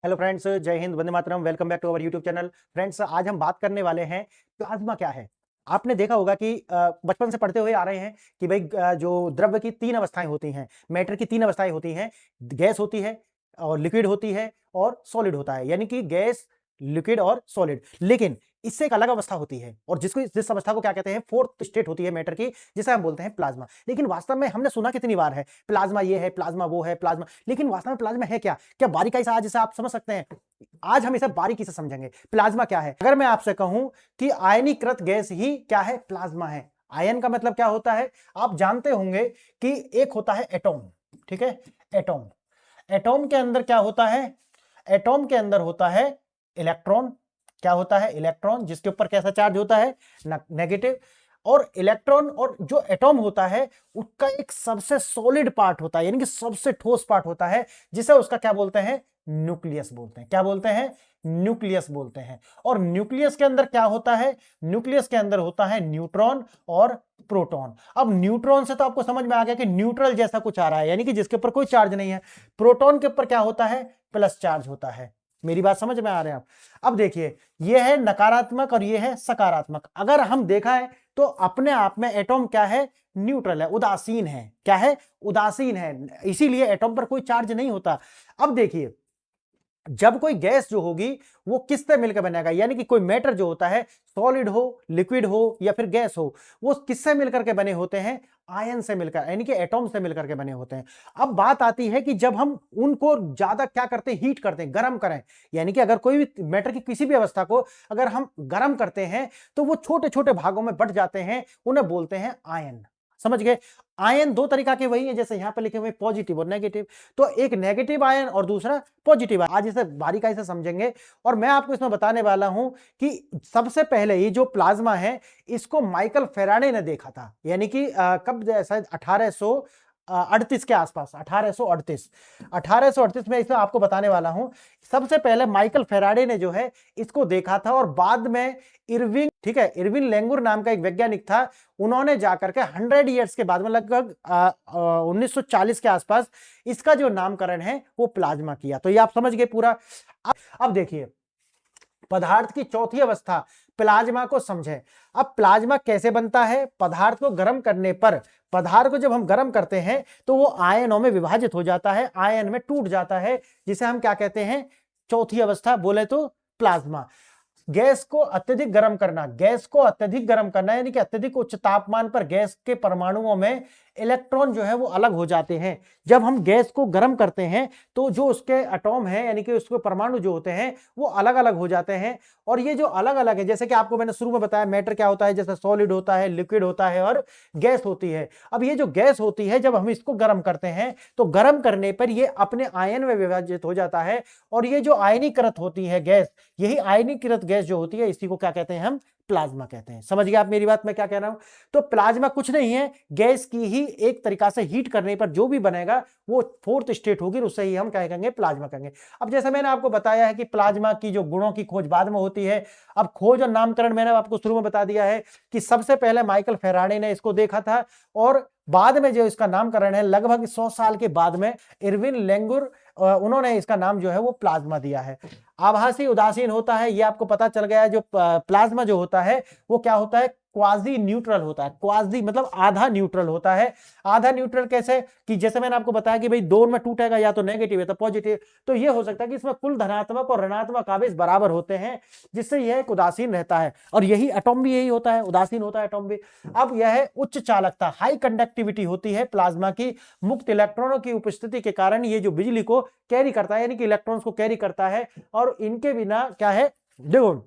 Hello friends, जय हिंद, वंदे मातरम। Welcome back to our YouTube channel. Friends, आज हम बात करने वाले हैं प्लाज्मा क्या है। आपने देखा होगा कि बचपन से पढ़ते हुए आ रहे हैं कि भाई जो द्रव्य की तीन अवस्थाएं होती हैं, मैटर की तीन अवस्थाएं होती हैं। गैस होती है और लिक्विड होती है और सॉलिड होता है, यानी कि गैस, लिक्विड और सॉलिड। लेकिन इससे एक अलग अवस्था होती है और जिस अवस्था को क्या कहते हैं, फोर्थ स्टेट होती है मैटर की, जिसे हम बोलते हैं प्लाज्मा। लेकिन वास्तव में हमने सुना कितनी बार है प्लाज्मा ये है, प्लाज्मा वो है, प्लाज्मा। लेकिन वास्तव में प्लाज्मा है क्या? क्या बारीकाई से आज इसे आप समझ सकते हैं? आज हम इसे बारीकी से समझेंगे प्लाज्मा क्या है। अगर मैं आपसे कहूं कि आयनीकृत गैस ही क्या है, प्लाज्मा है। आयन का मतलब क्या होता है, आप जानते होंगे कि एक होता है एटॉम। ठीक है, एटॉम। एटॉम के अंदर क्या होता है? एटॉम के अंदर होता है इलेक्ट्रॉन। क्या होता है? इलेक्ट्रॉन, जिसके ऊपर कैसा चार्ज होता है? नेगेटिव। और इलेक्ट्रॉन और जो एटॉम होता है उसका एक सबसे सॉलिड पार्ट होता है, यानी कि सबसे ठोस पार्ट होता है, जिसे उसका क्या बोलते हैं? न्यूक्लियस बोलते हैं। क्या बोलते हैं? न्यूक्लियस बोलते हैं। और न्यूक्लियस के अंदर क्या होता है? न्यूक्लियस के अंदर होता है न्यूट्रॉन और प्रोटॉन। अब न्यूट्रॉन से तो आपको समझ में आ गया कि न्यूट्रल जैसा कुछ आ रहा है, यानी कि जिसके ऊपर कोई चार्ज नहीं है। प्रोटॉन के ऊपर क्या होता है? प्लस चार्ज होता है। मेरी बात समझ में आ रहे हैं आप? अब देखिए, यह है नकारात्मक और यह है सकारात्मक। अगर हम देखा है तो अपने आप में एटॉम क्या है? न्यूट्रल है, उदासीन है। क्या है? उदासीन है, इसीलिए एटॉम पर कोई चार्ज नहीं होता। अब देखिए, जब कोई गैस जो होगी वो किससे मिलकर बनेगा, यानी कि कोई मैटर जो होता है, सॉलिड हो, लिक्विड हो या फिर गैस हो, वो किससे मिलकर के बने होते हैं? आयन से मिलकर, यानी कि एटॉम से मिलकर के बने होते हैं। अब बात आती है कि जब हम उनको ज्यादा क्या करते हैं? हीट करते हैं, गर्म करें। यानी कि अगर कोई भी मैटर की किसी भी अवस्था को अगर हम गर्म करते हैं तो वो छोटे छोटे भागों में बंट जाते हैं, उन्हें बोलते हैं आयन। समझ गए? आयन दो तरीका के वही है, जैसे यहां पर लिखे हुए पॉजिटिव और नेगेटिव। तो एक नेगेटिव आयन और दूसरा पॉजिटिव आयन। आज इसे बारीकाई से समझेंगे और मैं आपको इसमें बताने वाला हूं कि सबसे पहले ये जो प्लाज्मा है इसको माइकल फेराडे ने देखा था, यानी कि कब? शायद 1838 के आसपास, 1838 में। इसे आपको बताने वाला हूं, सबसे पहले माइकल फेराडे ने जो है इसको देखा था और बाद में इरविन, ठीक है, इरविन लेंगुर नाम का एक वैज्ञानिक था, उन्होंने जाकर के 100 ईयर्स के बाद में लगभग 1940 के आसपास इसका जो नामकरण है वो प्लाज्मा किया। तो ये आप समझ गए पूरा। अब देखिए, पदार्थ की चौथी अवस्था प्लाज्मा को समझें। अब प्लाज्मा कैसे बनता है? पदार्थ को गर्म करने पर, पदार्थ को जब हम गर्म करते हैं तो वो आयनों में विभाजित हो जाता है, आयन में टूट जाता है, जिसे हम क्या कहते हैं? चौथी अवस्था बोले तो प्लाज्मा। गैस को अत्यधिक गर्म करना, गैस को अत्यधिक गर्म करना, यानी कि अत्यधिक उच्च तापमान पर गैस के परमाणुओं में इलेक्ट्रॉन जो है वो अलग हो जाते हैं। जब हम गैस को गर्म करते हैं तो जो उसके एटॉम है, यानी कि उसके परमाणु जो होते हैं वो अलग अलग हो जाते हैं। और ये जो अलग अलग है, जैसे कि आपको मैंने शुरू में बताया, मैटर क्या होता है? जैसे सॉलिड होता है, लिक्विड होता है और गैस होती है। अब ये जो गैस होती है, जब हम इसको गर्म करते हैं तो गर्म करने पर ये अपने आयन में विभाजित हो जाता है। और ये जो आयनीकृत होती है गैस, यही आयनीकृत गैस जो होती है, इसी को क्या कहते हैं? हम प्लाज्मा कहते हैं। समझ गए आप मेरी बात? मैं क्या कह रहा हूं? तो प्लाज्मा कुछ नहीं है, गैस की ही एक तरीका से हीट करने पर जो भी बनेगा वो फोर्थ स्टेट होगी, उससे ही हम क्या कहेंगे? प्लाज्मा कहेंगे। अब जैसे मैंने आपको बताया है कि प्लाज्मा की जो गुणों की खोज बाद में होती है। अब खोज और नामकरण मैंने आपको शुरू में बता दिया है कि सबसे पहले माइकल फेराडे ने इसको देखा था और बाद में जो इसका नामकरण है लगभग 100 साल के बाद में इरविन लेंगुर, उन्होंने इसका नाम जो है वो प्लाज्मा दिया है। आभासी उदासीन होता है, ये आपको पता चल गया है। जो प्लाज्मा जो होता है वो क्या होता है? क्वाजी न्यूट्रल होता है। क्वाजी मतलब आधा न्यूट्रल होता है। आधा न्यूट्रल कैसे? कि जैसे मैंने आपको बताया कि भाई दो में टूटेगा, या तो नेगेटिव है तो पॉजिटिव। तो ये हो सकता है कि इसमें कुल धनात्मक और ऋणात्मक आवेश बराबर होते हैं, जिससे यह एक उदासीन रहता है। और यही एटॉम भी यही होता है, उदासीन होता है एटॉम भी। अब यह उच्च चालकता, हाई कंडक्टिविटी होती है प्लाज्मा की। मुक्त इलेक्ट्रॉनों की उपस्थिति के कारण ये जो बिजली को कैरी करता है, यानी कि इलेक्ट्रॉन्स को कैरी करता है। और इनके बिना क्या है? देखो,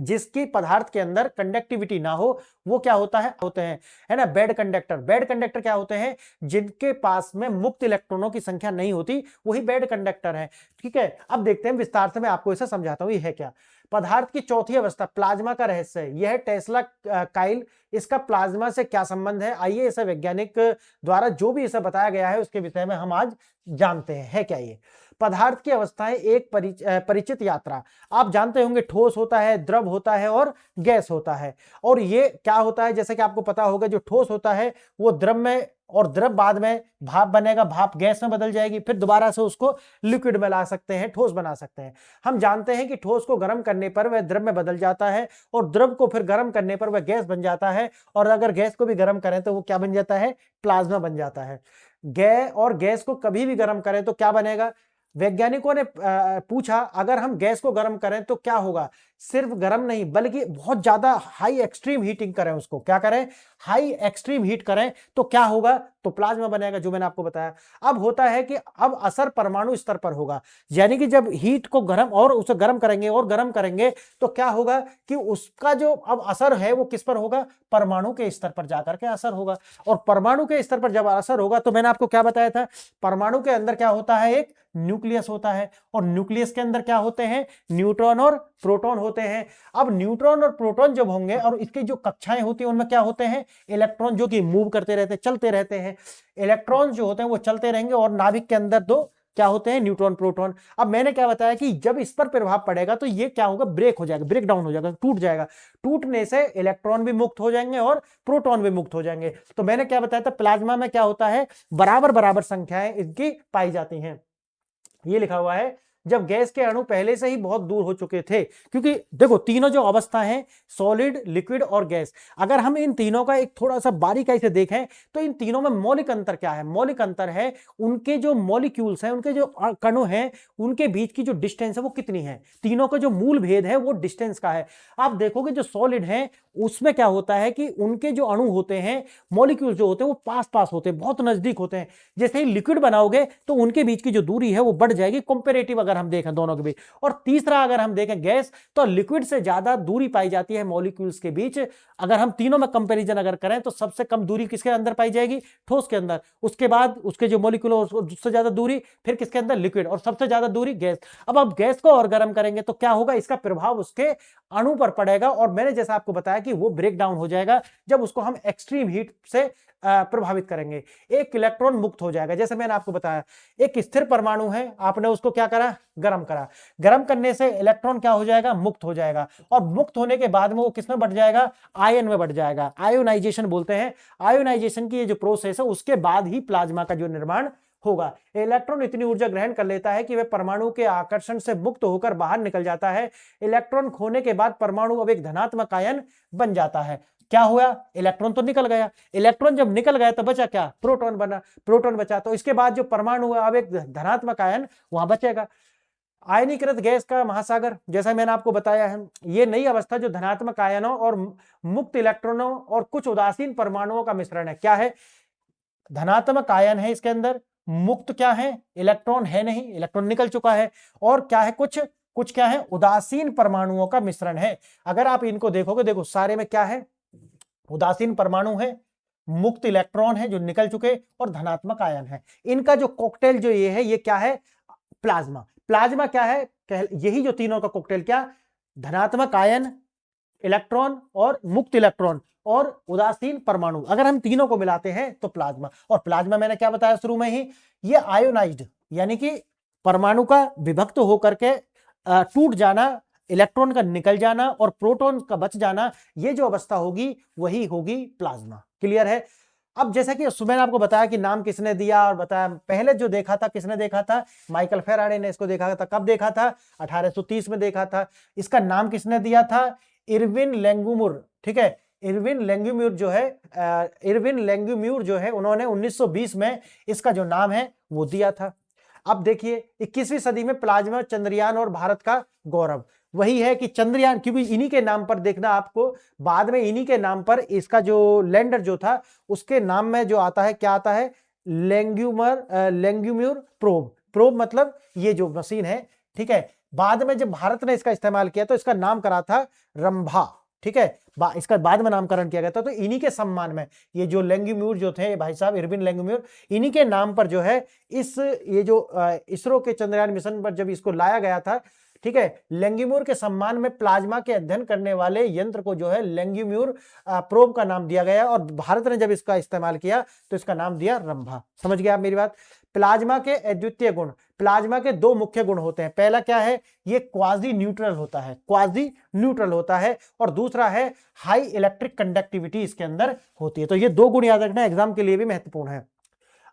जिसकी पदार्थ के अंदर कंडक्टिविटी ना हो वो क्या होता है? होते हैं, है ना, बैड कंडक्टर। बैड कंडक्टर क्या होते हैं? जिनके पास में मुक्त इलेक्ट्रॉनों की संख्या नहीं होती, वही बैड कंडक्टर है। ठीक है, अब देखते हैं विस्तार से, मैं आपको इसे समझाता हूं ये है क्या। पदार्थ की चौथी अवस्था प्लाज्मा का रहस्य, यह है टेस्ला काइल। इसका प्लाज्मा से क्या संबंध है? आइए इसे वैज्ञानिक द्वारा जो भी इसे बताया गया है उसके विषय में हम आज जानते हैं। है क्या ये? पदार्थ की अवस्थाएं एक परिचित यात्रा। आप जानते होंगे, ठोस होता है, द्रव होता है और गैस होता है। और ये क्या होता है? जैसे कि आपको पता होगा, जो ठोस होता है वो द्रव में और द्रव बाद में भाप बनेगा, भाप गैस में बदल जाएगी, फिर दोबारा से उसको लिक्विड में ला सकते हैं, ठोस बना सकते हैं। हम जानते हैं कि ठोस को गर्म करने पर वह द्रव में बदल जाता है और द्रव को फिर गर्म करने पर वह गैस बन जाता है, और अगर गैस को भी गर्म करें तो वो क्या बन जाता है, प्लाज्मा बन जाता है। गैस को कभी भी गर्म करें तो क्या बनेगा, वैज्ञानिकों ने पूछा अगर हम गैस को गर्म करें तो क्या होगा, सिर्फ गर्म नहीं बल्कि बहुत ज्यादा हाई एक्सट्रीम हीटिंग करें, उसको क्या करें, हाई एक्सट्रीम हीट करें तो क्या होगा, तो प्लाज्मा बनेगा, जो मैंने आपको बताया। अब होता है कि अब असर परमाणु स्तर पर होगा, यानी कि जब हीट को गर्म और उसे गर्म करेंगे और गर्म करेंगे तो क्या होगा कि उसका जो अब असर है वो किस पर होगा, परमाणु के स्तर पर जाकर के असर होगा। और परमाणु के स्तर पर जब असर होगा तो मैंने आपको क्या बताया था, परमाणु के अंदर क्या होता है, एक न्यूक्लियस होता है, और न्यूक्लियस के अंदर क्या होते हैं, न्यूट्रॉन और प्रोटॉन होते हैं। अब न्यूट्रॉन और प्रोटॉन जब होंगे और इसकी जो कक्षाएं होती हैं उनमें क्या होते हैं, इलेक्ट्रॉन, जो कि मूव करते रहते हैं, चलते रहते हैं। इलेक्ट्रॉन जो होते हैं वो चलते रहेंगे और नाभिक के अंदर दो क्या होते हैं, न्यूट्रॉन प्रोटॉन। अब मैंने क्या बताया कि जब इस पर प्रभाव पड़ेगा तो ये क्या होगा, ब्रेक हो जाएगा, ब्रेक डाउन हो जाएगा, टूट जाएगा। टूटने से इलेक्ट्रॉन भी मुक्त हो जाएंगे और प्रोटॉन भी मुक्त हो जाएंगे। तो मैंने क्या बताया था, प्लाज्मा में क्या होता है, बराबर बराबर संख्याएं इनकी पाई जाती हैं। ये लिखा हुआ है जब गैस के अणु पहले से ही बहुत दूर हो चुके थे, क्योंकि देखो तीनों जो अवस्था है, सॉलिड, लिक्विड और गैस, अगर हम इन तीनों का एक थोड़ा सा बारीकाई से देखें तो इन तीनों में मौलिक अंतर क्या है, मौलिक अंतर है उनके जो मॉलिक्यूल्स हैं, उनके जो कणों हैं, उनके बीच की जो डिस्टेंस है वो कितनी है। तीनों का जो मूल भेद है वो डिस्टेंस का है। आप देखोगे जो सॉलिड है उसमें क्या होता है कि उनके जो अणु होते हैं, मॉलिक्यूल्स जो होते हैं वो पास पास होते हैं, बहुत नजदीक होते हैं। जैसे ही लिक्विड बनाओगे तो उनके बीच की जो दूरी है वो बढ़ जाएगी, कंपैरेटिव अगर हम देखें दोनों के बीच। और तीसरा अगर हम देखें गैस, तो लिक्विड से ज्यादा दूरी पाई जाती है मॉलिक्यूल्स के बीच। अगर हम तीनों में कंपैरिजन अगर करें तो सबसे कम दूरी किसके अंदर पाई जाएगी, ठोस के अंदर। उसके बाद उसके जो मॉलिक्यूल उससे ज्यादा दूरी फिर किसके अंदर, लिक्विड, और सबसे ज्यादा दूरी गैस। अब आप गैस को और गर्म करेंगे तो क्या होगा, इसका प्रभाव उसके अणु पर पड़ेगा, और मैंने जैसा आपको बताया कि वो ब्रेक डाउन हो जाएगा जब उसको हम एक्सट्रीम हीट से प्रभावित करेंगे। एक इलेक्ट्रॉन मुक्त हो जाएगा। जैसे मैंने आपको बताया एक स्थिर परमाणु है, आपने उसको क्या करा, गर्म करा, गर्म करने से इलेक्ट्रॉन क्या हो जाएगा, मुक्त हो जाएगा, और मुक्त होने के बाद में वो किसमें बढ़ जाएगा, आयन में बढ़ जाएगा। आयोनाइजेशन बोलते हैं। आयोनाइजेशन की ये जो प्रोसेस है उसके बाद ही प्लाज्मा का जो निर्माण होगा। इलेक्ट्रॉन इतनी ऊर्जा ग्रहण कर लेता है कि वह परमाणु के आकर्षण से मुक्त होकर बाहर निकल जाता है। इलेक्ट्रॉन खोने के बाद परमाणु अब एक धनात्मक आयन बन जाता है। क्या हुआ, इलेक्ट्रॉन तो निकल गया, इलेक्ट्रॉन जब निकल गया तो बचा क्या, प्रोटॉन बना, प्रोटॉन बचा। तो इसके बाद जो परमाणु है अब एक धनात्मक आयन वहां बचेगा। आयनीकृत गैस का महासागर, जैसा मैंने आपको बताया है, ये नई अवस्था जो धनात्मक आयनों और मुक्त इलेक्ट्रॉनों और कुछ उदासीन परमाणुओं का मिश्रण है। क्या है, धनात्मक आयन है इसके अंदर, मुक्त क्या है, इलेक्ट्रॉन है नहीं, इलेक्ट्रॉन निकल चुका है, और क्या है, कुछ कुछ क्या है, उदासीन परमाणुओं का मिश्रण है। अगर आप इनको देखोगे, देखो सारे में क्या है, उदासीन परमाणु है, मुक्त इलेक्ट्रॉन है जो निकल चुके, और धनात्मक आयन है। इनका जो कॉकटेल जो ये है, ये क्या है, प्लाज्मा। प्लाज्मा क्या है, यही जो तीनों का कॉकटेल, क्या, धनात्मक आयन, इलेक्ट्रॉन और मुक्त इलेक्ट्रॉन और उदासीन परमाणु, अगर हम तीनों को मिलाते हैं तो प्लाज्मा। और प्लाज्मा मैंने क्या बताया शुरू में ही, ये आयोनाइज्ड, यानी कि परमाणु का विभक्त होकर के टूट जाना, इलेक्ट्रॉन का निकल जाना और प्रोटॉन का बच जाना, ये जो अवस्था होगी वही होगी प्लाज्मा। क्लियर है। अब जैसा कि मैंने आपको बताया कि नाम किसने दिया, और बताया पहले जो देखा था, किसने देखा था, माइकल फेराडे ने इसको देखा था। कब देखा था, 1830 में देखा था। इसका नाम किसने दिया था, इरविन लैंगमुर। ठीक है, इरविन लैंगमुर जो है, इरविन लैंगमुर जो है, उन्होंने 1920 में इसका जो नाम है वो दिया था। अब देखिए 21वीं सदी में प्लाज्मा, चंद्रयान और भारत का गौरव वही है कि चंद्रयान, क्योंकि इन्हीं के नाम पर, देखना आपको बाद में इन्हीं के नाम पर इसका जो लैंडर जो था उसके नाम में जो आता है, क्या आता है, लैंगमुर प्रोब। प्रोब मतलब ये जो मशीन है। ठीक है, बाद में जब भारत ने इसका इस्तेमाल किया तो इसका नाम करा था रंभा। ठीक है, इसका बाद में नामकरण किया गया था। तो इन्हीं के सम्मान में ये जो लैंगमुर जो थे भाई साहब, इरविन लैंगमुर, इन्हीं के नाम पर जो है ये जो इसरो के चंद्रयान मिशन पर जब इसको लाया गया था, ठीक है, लैंगमुर के सम्मान में प्लाज्मा के अध्ययन करने वाले यंत्र को जो है लैंगमुर प्रोब का नाम दिया गया, और भारत ने जब इसका इस्तेमाल किया तो इसका नाम दिया रंभा। समझ गया आप मेरी बात। प्लाज्मा के अद्वितीय गुण, प्लाज्मा के दो मुख्य गुण होते हैं। पहला क्या है, ये क्वाजी न्यूट्रल होता है, क्वाजी न्यूट्रल होता है, और दूसरा है हाई इलेक्ट्रिक कंडक्टिविटी इसके अंदर होती है। तो ये दो गुण याद रखना, एग्जाम के लिए भी महत्वपूर्ण है।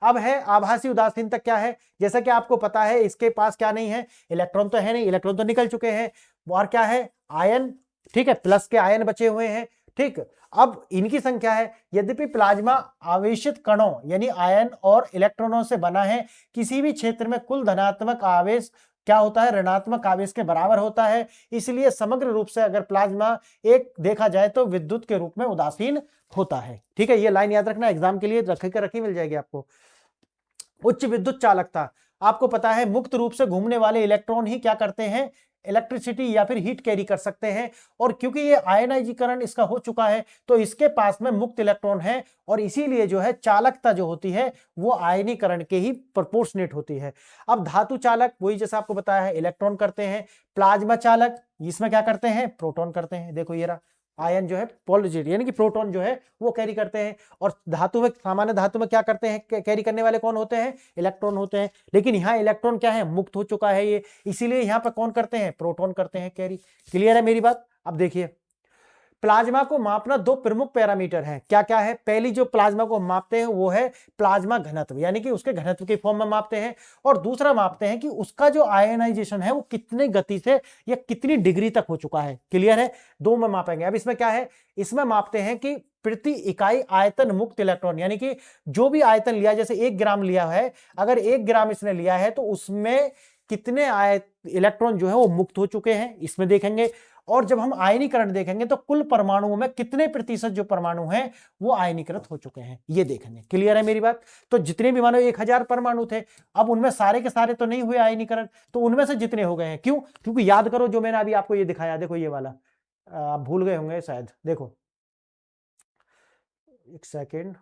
अब है आभासी उदासीनता, क्या है, जैसा कि आपको पता है इसके पास क्या नहीं है, इलेक्ट्रॉन तो है नहीं, इलेक्ट्रॉन तो निकल चुके हैं, और क्या है, आयन, ठीक है, प्लस के आयन बचे हुए हैं, ठीक। अब इनकी संख्या है, यद्यपि प्लाज्मा आवेशित कणों यानी आयन और इलेक्ट्रॉनों से बना है, किसी भी क्षेत्र में कुल धनात्मक आवेश क्या होता है, ऋणात्मक आवेश के बराबर होता है, इसलिए समग्र रूप से अगर प्लाज्मा एक देखा जाए तो विद्युत के रूप में उदासीन होता है। ठीक है, ये लाइन याद रखना, एग्जाम के लिए रखी मिल जाएगी आपको। उच्च विद्युत चालकता, आपको पता है मुक्त रूप से घूमने वाले इलेक्ट्रॉन ही क्या करते हैं, इलेक्ट्रिसिटी या फिर हीट कैरी कर सकते हैं, और क्योंकि ये आयनाइजीकरण इसका हो चुका है तो इसके पास में मुक्त इलेक्ट्रॉन है, और इसीलिए जो है चालकता जो होती है वो आयनीकरण के ही प्रोपोर्शनेट होती है। अब धातु चालक, वही जैसा आपको बताया है, इलेक्ट्रॉन करते हैं। प्लाज्मा चालक, इसमें क्या करते हैं, प्रोटॉन करते हैं। देखो ये रहा, आयन जो है पॉजिटिव यानी कि प्रोटॉन जो है वो कैरी करते हैं, और धातु में, सामान्य धातु में क्या करते हैं, कैरी करने वाले कौन होते हैं, इलेक्ट्रॉन होते हैं। लेकिन यहाँ इलेक्ट्रॉन क्या है, मुक्त हो चुका है ये, इसीलिए यहाँ पर कौन करते हैं, प्रोटॉन करते हैं कैरी। क्लियर है मेरी बात। अब देखिए, प्लाज्मा को मापना दो प्रमुख पैरामीटर हैं, क्या क्या है, पहली जो प्लाज्मा को मापते हैं वो है प्लाज्मा घनत्व, यानी कि उसके घनत्व के फॉर्म में मापते हैं, और दूसरा मापते हैं कि उसका जो आयनाइजेशन है वो कितने गति से या कितनी डिग्री तक हो चुका है। क्लियर है, दो में मापेंगे। अब इसमें क्या है, इसमें मापते हैं कि प्रति इकाई आयतन मुक्त इलेक्ट्रॉन, यानी कि जो भी आयतन लिया, जैसे 1 ग्राम लिया है, अगर 1 ग्राम इसने लिया है तो उसमें कितने इलेक्ट्रॉन जो है वो मुक्त हो चुके हैं, इसमें देखेंगे। और जब हम आयनीकरण देखेंगे तो कुल परमाणुओं में कितने प्रतिशत जो परमाणु हैं वो आयनीकृत हो चुके हैं, ये देखेंगे। क्लियर है मेरी बात। तो जितने भी मानो 1000 परमाणु थे, अब उनमें सारे के सारे तो नहीं हुए आयनीकरण, तो उनमें से जितने हो गए हैं, क्यों, क्योंकि याद करो जो मैंने अभी आपको ये दिखाया, देखो ये वाला, आप भूल गए होंगे शायद, देखो एक सेकेंड,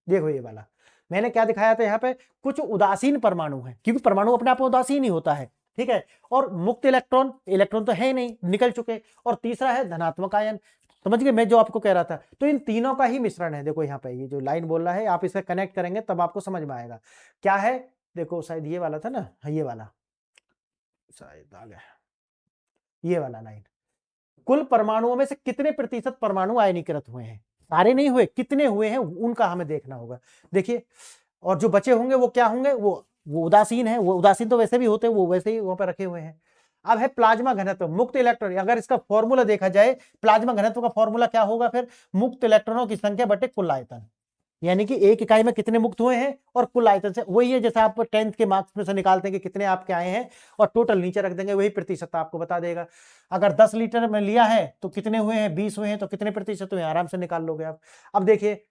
देखो ये वाला मैंने क्या दिखाया था, यहाँ पे कुछ उदासीन परमाणु है, क्योंकि परमाणु अपने आप में उदासीन ही होता है, ठीक है, और मुक्त इलेक्ट्रॉन, इलेक्ट्रॉन तो है नहीं, निकल चुके, और तीसरा है धनात्मक आयन। समझ गए मैं जो आपको कह रहा था, तो इन तीनों का ही मिश्रण है। देखो यहाँ पे ये जो लाइन बोल रहा है, आप इसे कनेक्ट करेंगे तब आपको समझ में आएगा क्या है। देखो शायद ये वाला था ना, ये वाला शायद आ गया, ये वाला लाइन, कुल परमाणुओं में से कितने प्रतिशत परमाणु आयनीकृत हुए हैं, सारे नहीं हुए, कितने हुए हैं उनका हमें देखना होगा। देखिए, और जो बचे होंगे वो क्या होंगे, वो उदासीन है, वो उदासीन तो वैसे भी होते हैं, वो वैसे ही वहां पर रखे हुए हैं। अब है प्लाज्मा घनत्व, मुक्त इलेक्ट्रॉन, अगर इसका फॉर्मूला देखा जाए, प्लाज्मा घनत्व का फॉर्मूला क्या होगा फिर, मुक्त इलेक्ट्रॉनों की संख्या बटे कुल आयतन, यानी कि एक इकाई में कितने मुक्त हुए हैं और कुल आयतन से, वही है जैसे आप 10th के मार्क्स में से निकालते हैं कि कितने आपके आए हैं और टोटल नीचे रख देंगे, वही प्रतिशत आपको बता देगा। अगर 10 लीटर में लिया है तो कितने हुए हैं, 20 हुए हैं तो कितने प्रतिशत हुए, आराम से निकाल लोगे आप। अब देखिए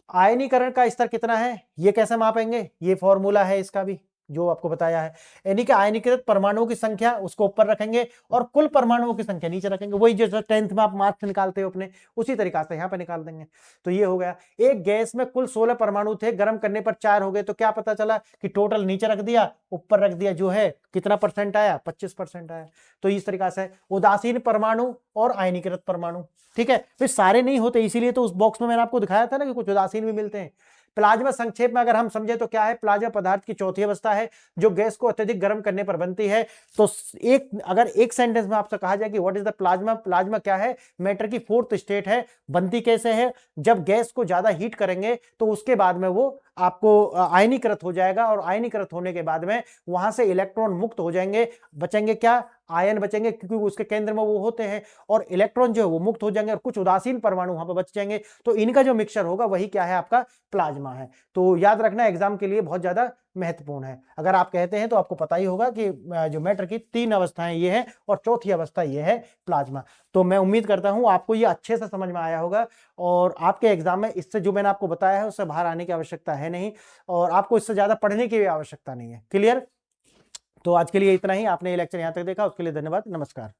आयनीकरण का स्तर कितना है, ये कैसे मापेंगे, ये फॉर्मूला है इसका भी जो आपको बताया है, यानी कि आयनीकृत परमाणुओं की संख्या उसको ऊपर रखेंगे और कुल परमाणुओं की संख्या नीचे रखेंगे, वही जैसे 10th में आप मार्क्स निकालते हो अपने, उसी तरीका से यहाँ पे निकाल देंगे। तो ये हो गया, एक गैस में कुल 16 परमाणु थे, गर्म करने पर 4 हो गए, तो क्या पता चला कि टोटल नीचे रख दिया, ऊपर रख दिया, जो है कितना परसेंट आया, 25% आया। तो इस तरीका से उदासीन परमाणु और आयनीकृत परमाणु, ठीक है, फिर सारे नहीं होते, इसीलिए तो उस बॉक्स में मैंने आपको दिखाया था ना कि कुछ उदासीन भी मिलते हैं। प्लाज्मा संक्षेप में अगर हम समझे तो क्या है, प्लाज्मा पदार्थ की चौथी अवस्था है जो गैस को अत्यधिक गर्म करने पर बनती है। तो अगर एक सेंटेंस में आपसे कहा जाए कि what is the plasma, plasma क्या है, मैटर की फोर्थ स्टेट है, बनती कैसे है, जब गैस को ज्यादा हीट करेंगे तो उसके बाद में वो आपको आयनीकृत हो जाएगा, और आयनीकृत होने के बाद में वहां से इलेक्ट्रॉन मुक्त हो जाएंगे, बचेंगे क्या, आयन बचेंगे, क्योंकि उसके केंद्र में वो होते हैं, और इलेक्ट्रॉन जो है वो मुक्त हो जाएंगे और कुछ उदासीन परमाणु वहां पर बच जाएंगे। तो इनका जो मिक्सचर होगा वही क्या है, आपका प्लाज्मा है। तो याद रखना, एग्जाम के लिए बहुत ज्यादा महत्वपूर्ण है। अगर आप कहते हैं तो आपको पता ही होगा कि जो मैटर की 3 अवस्थाएं ये है और चौथी अवस्था ये है प्लाज्मा। तो मैं उम्मीद करता हूं आपको ये अच्छे से समझ में आया होगा, और आपके एग्जाम में इससे जो मैंने आपको बताया है उससे बाहर आने की आवश्यकता है नहीं, और आपको इससे ज्यादा पढ़ने की भी आवश्यकता नहीं है। क्लियर। तो आज के लिए इतना ही, आपने ये लेक्चर यहां तक देखा उसके लिए धन्यवाद, नमस्कार।